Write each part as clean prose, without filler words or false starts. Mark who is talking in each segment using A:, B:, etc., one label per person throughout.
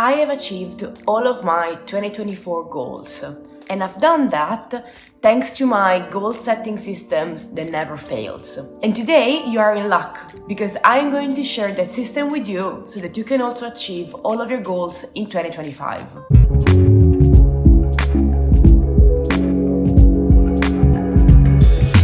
A: I have achieved all of my 2024 goals, and I've done that thanks to my goal setting systems that never fails. And today you are in luck because I am going to share that system with you so that you can also achieve all of your goals in 2025.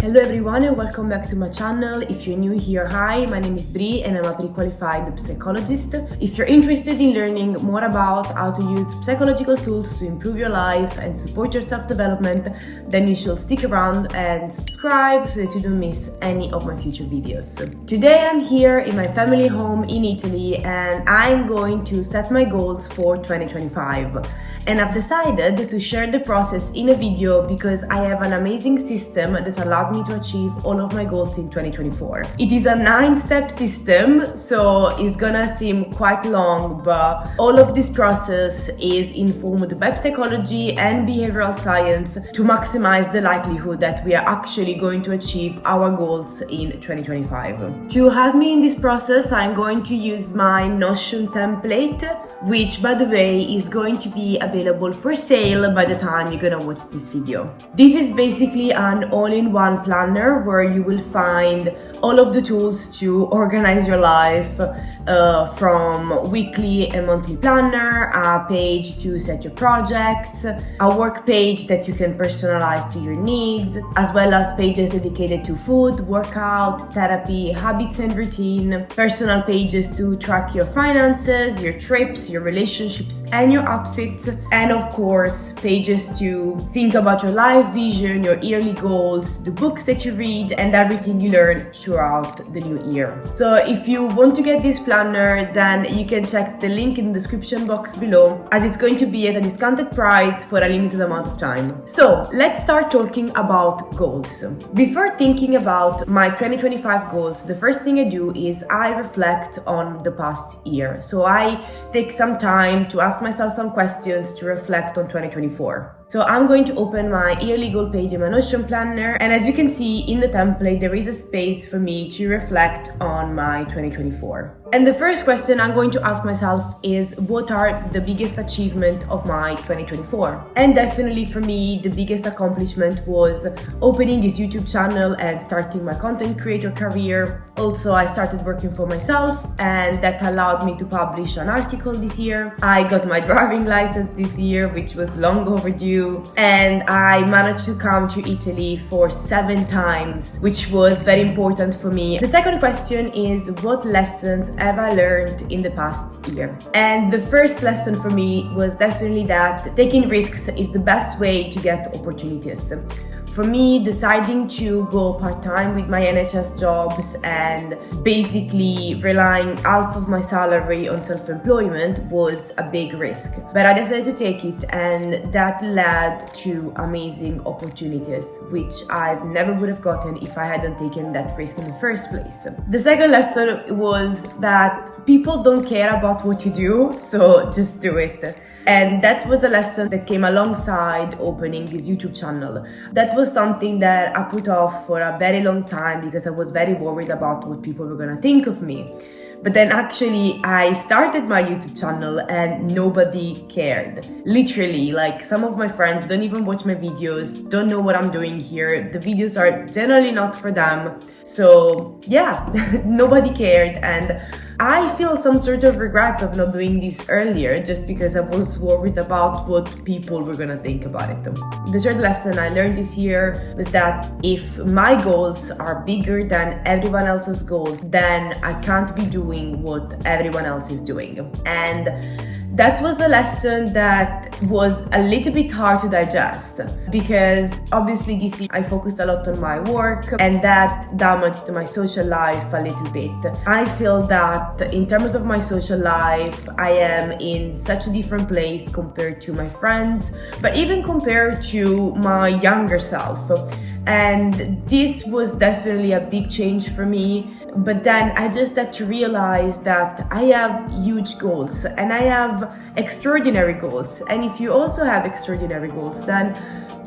A: Hello everyone and welcome back to my channel. If you're new here, hi, my name is Bri and I'm a pre-qualified psychologist. If you're interested in learning more about how to use psychological tools to improve your life and support your self-development, then you should stick around and subscribe so that you don't miss any of my future videos. Today I'm here in my family home in Italy and I'm going to set my goals for 2025. And I've decided to share the process in a video because I have an amazing system that allowed me to achieve all of my goals in 2024. It is a 9-step system, so it's gonna seem quite long, but all of this process is informed by psychology and behavioral science to maximize the likelihood that we are actually going to achieve our goals in 2025. To help me in this process, I'm going to use my Notion template, which by the way is going to be available for sale by the time you're gonna watch this video. This is basically an all-in-one planner where you will find all of the tools to organize your life, from weekly and monthly planner, a page to set your projects, a work page that you can personalize to your needs, as well as pages dedicated to food, workout, therapy, habits and routine, personal pages to track your finances, your trips, your relationships and your outfits, and of course pages to think about your life vision, your yearly goals, the books that you read and everything you learn throughout the new year. So if you want to get this planner, then you can check the link in the description box below, as it's going to be at a discounted price for a limited amount of time. So let's start talking about goals. Before thinking about my 2025 goals, the first thing I do is I reflect on the past year. So I take some time to ask myself some questions to reflect on 2024. So I'm going to open my yearly goal page in my Notion planner, and as you can see in the template, there is a space for me to reflect on my 2024. And the first question I'm going to ask myself is, what are the biggest achievement of my 2024? And definitely for me, the biggest accomplishment was opening this YouTube channel and starting my content creator career. Also, I started working for myself and that allowed me to publish an article this year. I got my driving license this year, which was long overdue. And I managed to come to Italy for 7 times, which was very important for me. The second question is, what lessons have I learned in the past year? And the first lesson for me was definitely that taking risks is the best way to get opportunities. For me, deciding to go part-time with my NHS jobs and basically relying half of my salary on self-employment was a big risk. But I decided to take it, and that led to amazing opportunities, which I never would have gotten if I hadn't taken that risk in the first place. The second lesson was that people don't care about what you do, so just do it. And that was a lesson that came alongside opening this YouTube channel. That was something that I put off for a very long time because I was very worried about what people were gonna think of me. But then actually I started my YouTube channel and nobody cared. Literally, like some of my friends don't even watch my videos, don't know what I'm doing here. The videos are generally not for them. So yeah, nobody cared, and I feel some sort of regrets of not doing this earlier just because I was worried about what people were gonna think about it. The third lesson I learned this year was that if my goals are bigger than everyone else's goals, then I can't be doing what everyone else is doing. And that was a lesson that was a little bit hard to digest because obviously this year I focused a lot on my work and that damaged my social life a little bit. I feel that in terms of my social life, I am in such a different place compared to my friends, but even compared to my younger self. And this was definitely a big change for me But then I just had to realize that I have huge goals and I have extraordinary goals. And if you also have extraordinary goals, then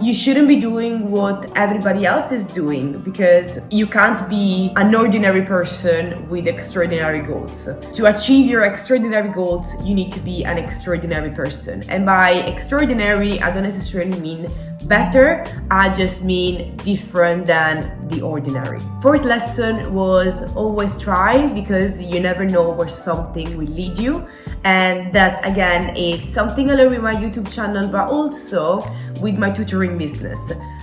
A: you shouldn't be doing what everybody else is doing, because you can't be an ordinary person with extraordinary goals. To achieve your extraordinary goals, you need to be an extraordinary person. And by extraordinary, I don't necessarily mean better, I just mean different than the ordinary. Fourth lesson was always try, because you never know where something will lead you. And that, again, it's something I learned with my YouTube channel, but also with my tutoring business.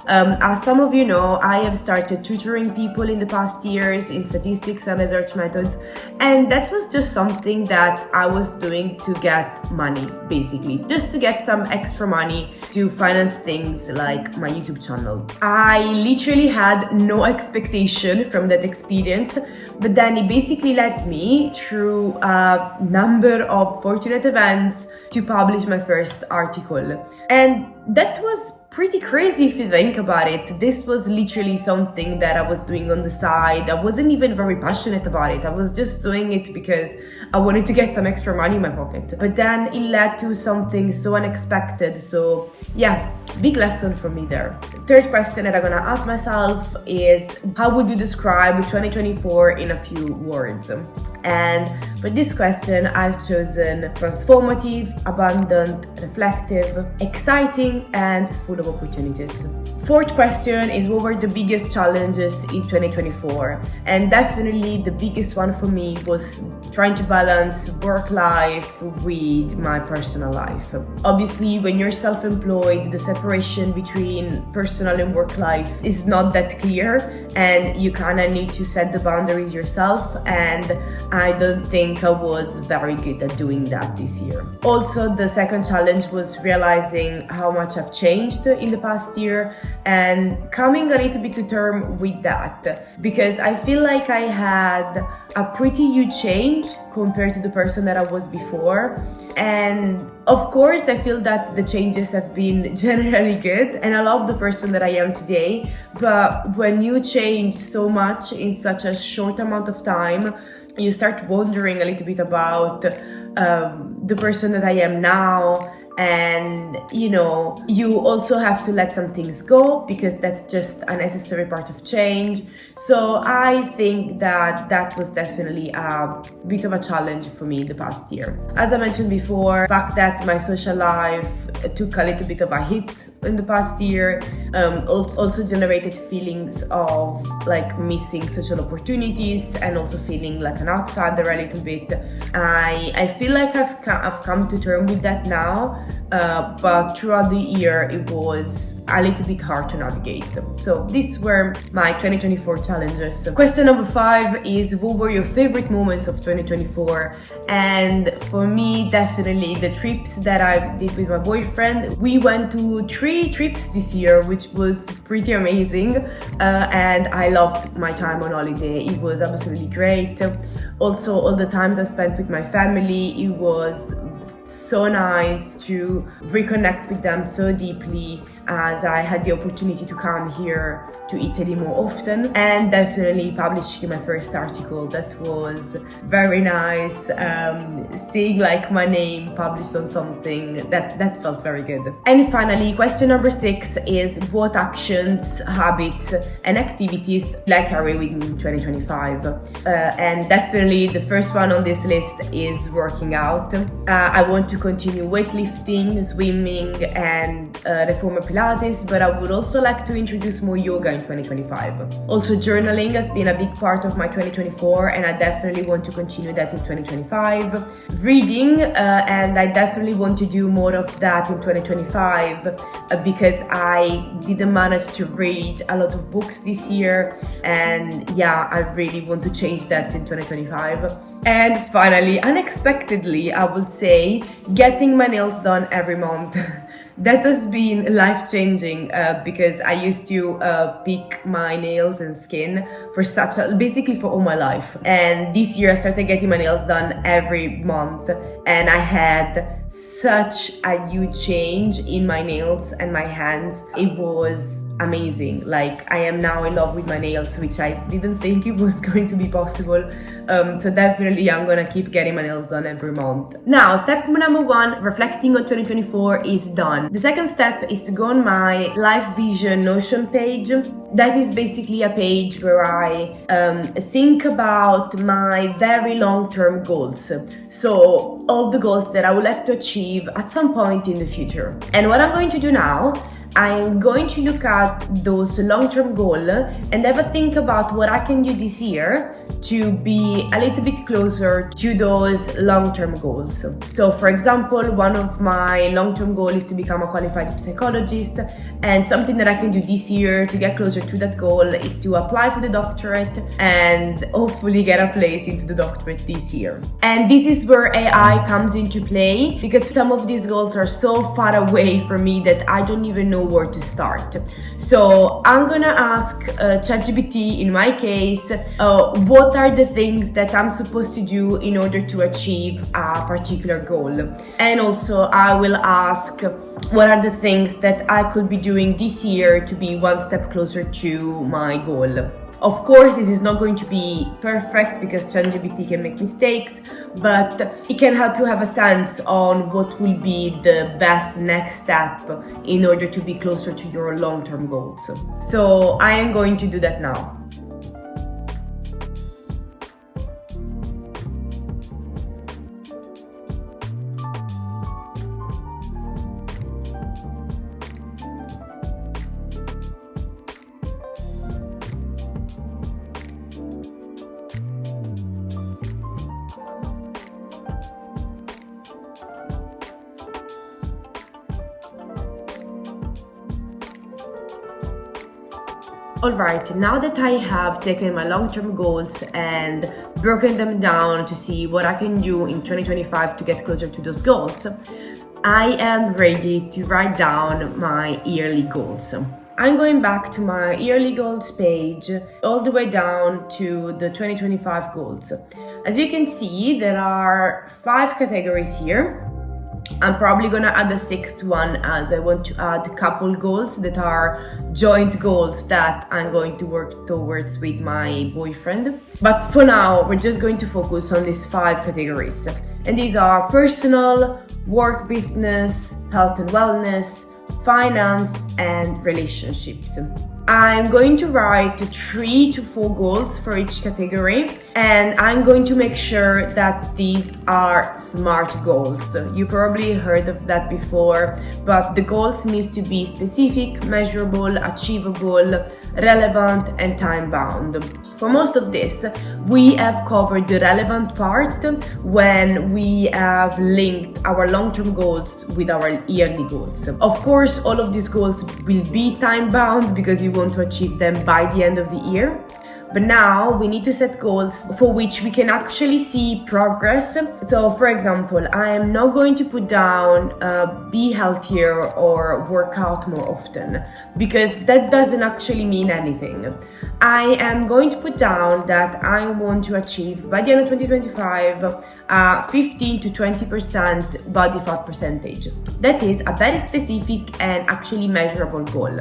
A: As some of you know, I have started tutoring people in the past years in statistics and research methods, and that was just something that I was doing to get money, basically, just to get some extra money to finance things like my YouTube channel. I literally had no expectation from that experience, but then it basically led me through a number of fortunate events to publish my first article. And that was pretty crazy if you think about it. This was literally something that I was doing on the side. I wasn't even very passionate about it. I was just doing it because I wanted to get some extra money in my pocket. But then it led to something so unexpected. So yeah, big lesson for me there. Third question that I'm gonna ask myself is, how would you describe 2024 in a few words? And for this question, I've chosen transformative, abundant, reflective, exciting, and full of opportunities. Fourth question is, what were the biggest challenges in 2024? And definitely the biggest one for me was trying to balance work life with my personal life. Obviously, when you're self-employed, the separation between personal and work life is not that clear, and you kind of need to set the boundaries yourself, and I don't think I was very good at doing that this year. Also, the second challenge was realizing how much I've changed in the past year and coming a little bit to terms with that, because I feel like I had a pretty huge change compared to the person that I was before. And of course, I feel that the changes have been generally good, and I love the person that I am today. But when you change so much in such a short amount of time, you start wondering a little bit about the person that I am now. And you also have to let some things go, because that's just a necessary part of change. So I think that was definitely a bit of a challenge for me the past year. As I mentioned before, the fact that my social life took a little bit of a hit in the past year also generated feelings of like missing social opportunities and also feeling like an outsider a little bit. I feel like I've come to terms with that now. But throughout the year it was a little bit hard to navigate. So these were my 2024 challenges. Question number 5 is, what were your favorite moments of 2024? And for me, definitely the trips that I did with my boyfriend. We went to 3 trips this year, which was pretty amazing, and I loved my time on holiday. It was absolutely great. Also, all the times I spent with my family, it was so nice to reconnect with them so deeply, as I had the opportunity to come here to Italy more often, and definitely publishing my first article. That was very nice, seeing like my name published on something that felt very good. And finally, question number 6 is, what actions, habits and activities will I carry with me in 2025? And definitely the first one on this list is working out. I want to continue weightlifting, swimming and reformer Pilates, but I would also like to introduce more yoga in 2025. Also, journaling has been a big part of my 2024, and I definitely want to continue that in 2025. Reading, and I definitely want to do more of that in 2025, because I didn't manage to read a lot of books this year, and yeah, I really want to change that in 2025. And finally, unexpectedly, I would say, getting my nails done every month. That has been life-changing, because I used to pick my nails and skin for basically for all my life. And this year I started getting my nails done every month, and I had such a huge change in my nails and my hands. It was amazing. Like, I am now in love with my nails, which I didn't think it was going to be possible. So definitely I'm gonna keep getting my nails done every month. Now, step number 1, reflecting on 2024, is done. The second step is to go on my Life Vision Notion page. That is basically a page where I think about my very long-term goals. So all the goals that I would like to achieve at some point in the future. And what I'm going to do now, I'm going to look at those long-term goals and have a think about what I can do this year to be a little bit closer to those long-term goals. So for example, one of my long-term goals is to become a qualified psychologist, and something that I can do this year to get closer to that goal is to apply for the doctorate and hopefully get a place into the doctorate this year. And this is where AI comes into play, because some of these goals are so far away from me that I don't even know where to start. So I'm gonna ask ChatGPT, in my case, what are the things that I'm supposed to do in order to achieve a particular goal. And also I will ask what are the things that I could be doing this year to be one step closer to my goal. Of course, this is not going to be perfect because ChatGPT can make mistakes, but it can help you have a sense on what will be the best next step in order to be closer to your long-term goals. So I am going to do that now. Alright, now that I have taken my long-term goals and broken them down to see what I can do in 2025 to get closer to those goals, I am ready to write down my yearly goals. I'm going back to my yearly goals page, all the way down to the 2025 goals. As you can see, there are 5 categories here. I'm probably gonna add a 6th one, as I want to add a couple goals that are joint goals that I'm going to work towards with my boyfriend. But for now, we're just going to focus on these 5 categories. And these are personal, work, business, health and wellness, finance, and relationships. I'm going to write 3 to 4 goals for each category, and I'm going to make sure that these are SMART goals. You probably heard of that before, but the goals need to be specific, measurable, achievable, relevant, and time-bound. For most of this, we have covered the relevant part when we have linked our long-term goals with our yearly goals. Of course, all of these goals will be time-bound because you want to achieve them by the end of the year. But now we need to set goals for which we can actually see progress. So for example, I am not going to put down be healthier or work out more often, because that doesn't actually mean anything. I am going to put down that I want to achieve by the end of 2025 15 to 20% body fat percentage. That is a very specific and actually measurable goal.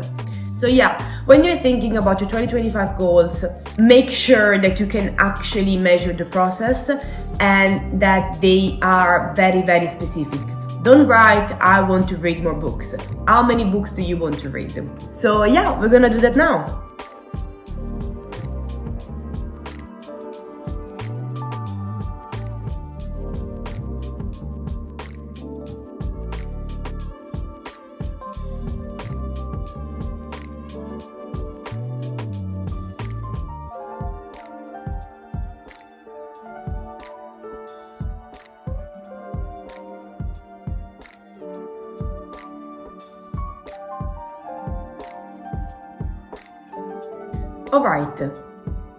A: So yeah, when you're thinking about your 2025 goals, make sure that you can actually measure the process and that they are very, very specific. Don't write, I want to read more books. How many books do you want to read? So yeah, we're gonna do that now. Alright,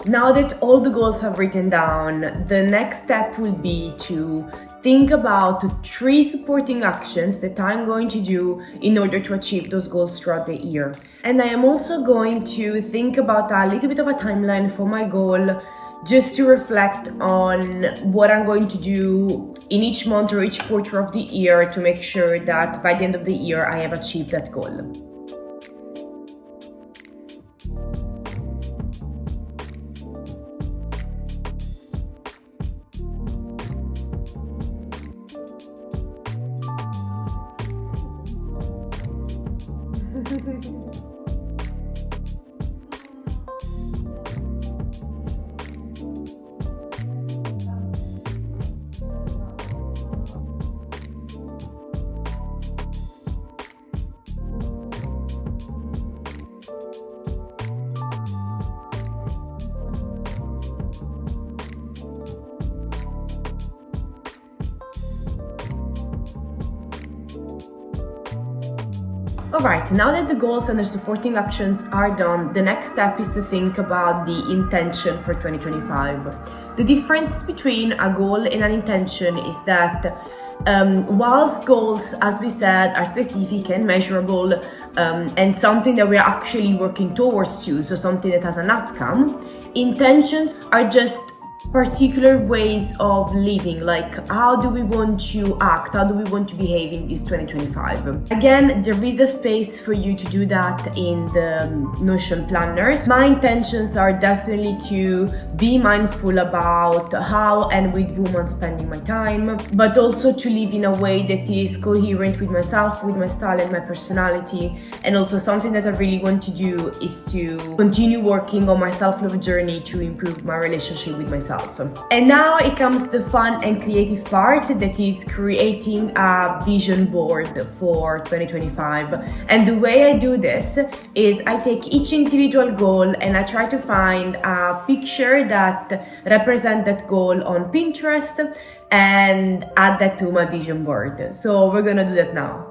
A: now that all the goals are written down, the next step will be to think about 3 supporting actions that I'm going to do in order to achieve those goals throughout the year. And I am also going to think about a little bit of a timeline for my goal just to reflect on what I'm going to do in each month or each quarter of the year to make sure that by the end of the year I have achieved that goal. Alright, now that the goals and the supporting actions are done, the next step is to think about the intention for 2025. The difference between a goal and an intention is that whilst goals, as we said, are specific and measurable and something that we're actually working towards to, so something that has an outcome, intentions are just particular ways of living, like how do we want to act, how do we want to behave in this 2025. Again, there is a space for you to do that in the Notion planners. My intentions are definitely to be mindful about how and with whom I'm spending my time, but also to live in a way that is coherent with myself, with my style and my personality. And also something that I really want to do is to continue working on my self-love journey to improve my relationship with myself. And now it comes the fun and creative part, that is creating a vision board for 2025. And the way I do this is I take each individual goal and I try to find a picture that represents that goal on Pinterest and add that to my vision board. So we're gonna do that now.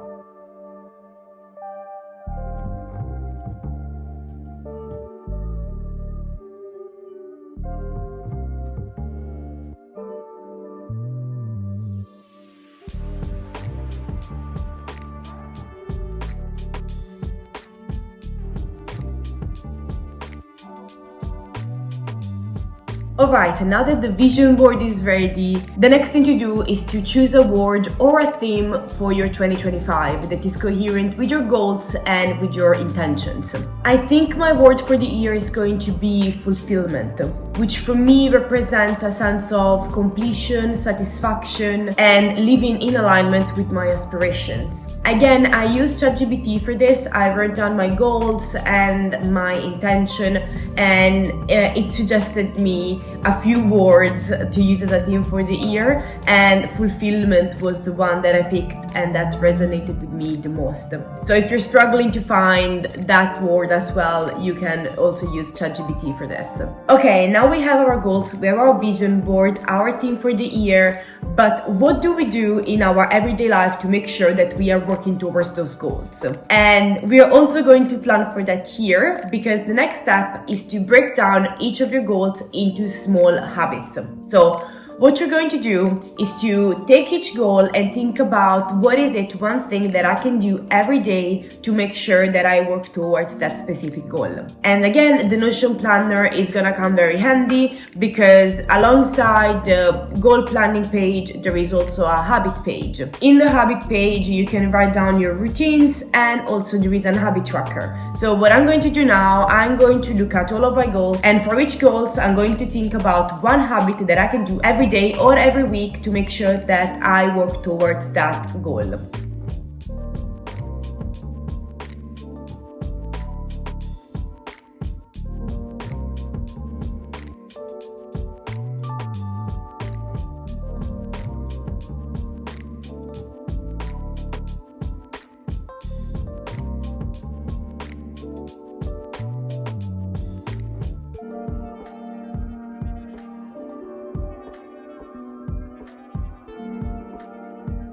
A: Alright, now that the vision board is ready, the next thing to do is to choose a word or a theme for your 2025 that is coherent with your goals and with your intentions. I think my word for the year is going to be fulfillment, which for me represents a sense of completion, satisfaction, and living in alignment with my aspirations. Again, I used ChatGPT for this. I wrote down my goals and my intention, and it suggested me a few words to use as a theme for the year, and fulfillment was the one that I picked and that resonated with me the most. So if you're struggling to find that word as well, you can also use ChatGPT for this. Okay, now we have our goals, we have our vision board, our theme for the year, but what do we do in our everyday life to make sure that we are working towards those goals? And we are also going to plan for that here, because the next step is to break down each of your goals into small habits. So what you're going to do is to take each goal and think about what is it one thing that I can do every day to make sure that I work towards that specific goal. And again, the Notion planner is gonna come very handy, because alongside the goal planning page, there is also a habit page. In the habit page, you can write down your routines, and also there is an habit tracker. So what I'm going to do now, I'm going to look at all of my goals, and for each goals, I'm going to think about one habit that I can do every day or every week to make sure that I work towards that goal.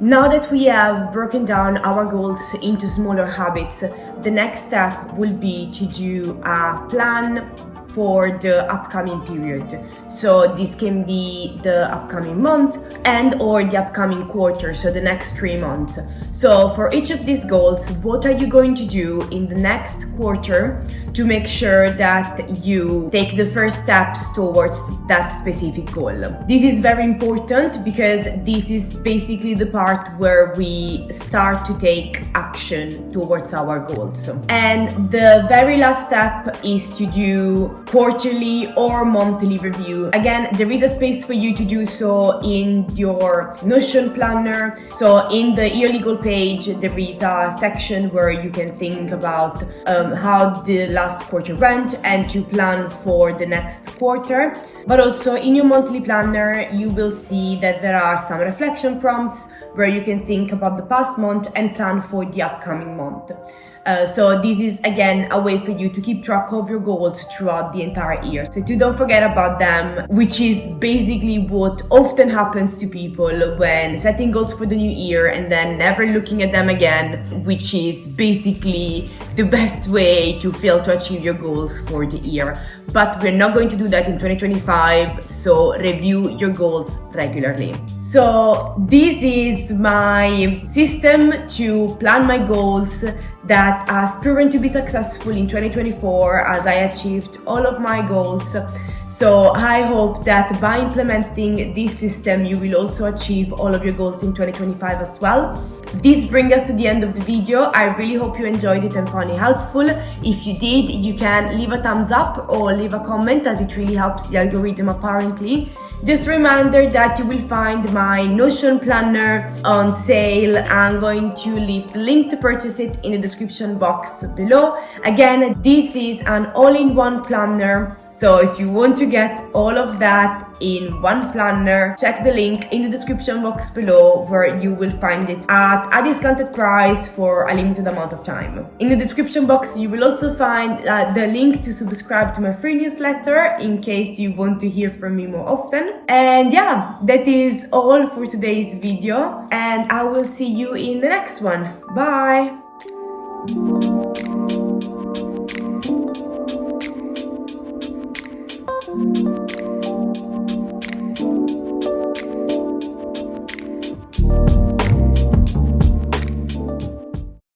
A: Now that we have broken down our goals into smaller habits, the next step will be to do a plan for the upcoming period. So this can be the upcoming month and or the upcoming quarter, so the next 3 months. So for each of these goals, what are you going to do in the next quarter to make sure that you take the first steps towards that specific goal? This is very important because this is basically the part where we start to take action towards our goals. And the very last step is to do quarterly or monthly review. Again, there is a space for you to do so in your Notion planner. So in the yearly goal page, there is a section where you can think about how the last quarter went and to plan for the next quarter. But also in your monthly planner, you will see that there are some reflection prompts where you can think about the past month and plan for the upcoming month. So this is again a way for you to keep track of your goals throughout the entire year. So don't forget about them, which is basically what often happens to people when setting goals for the new year and then never looking at them again, which is basically the best way to fail to achieve your goals for the year. But we're not going to do that in 2025, so review your goals regularly. So this is my system to plan my goals that has proven to be successful in 2024 as I achieved all of my goals. So I hope that by implementing this system, you will also achieve all of your goals in 2025 as well. This brings us to the end of the video. I really hope you enjoyed it and found it helpful. If you did, you can leave a thumbs up or leave a comment, as it really helps the algorithm apparently. Just a reminder that you will find my Notion planner on sale. I'm going to leave the link to purchase it in the description box below. Again, this is an all-in-one planner. So if you want to get all of that in one planner, check the link in the description box below where you will find it at a discounted price for a limited amount of time. In the description box, you will also find the link to subscribe to my free newsletter in case you want to hear from me more often. And yeah, that is all for today's video, and I will see you in the next one. Bye!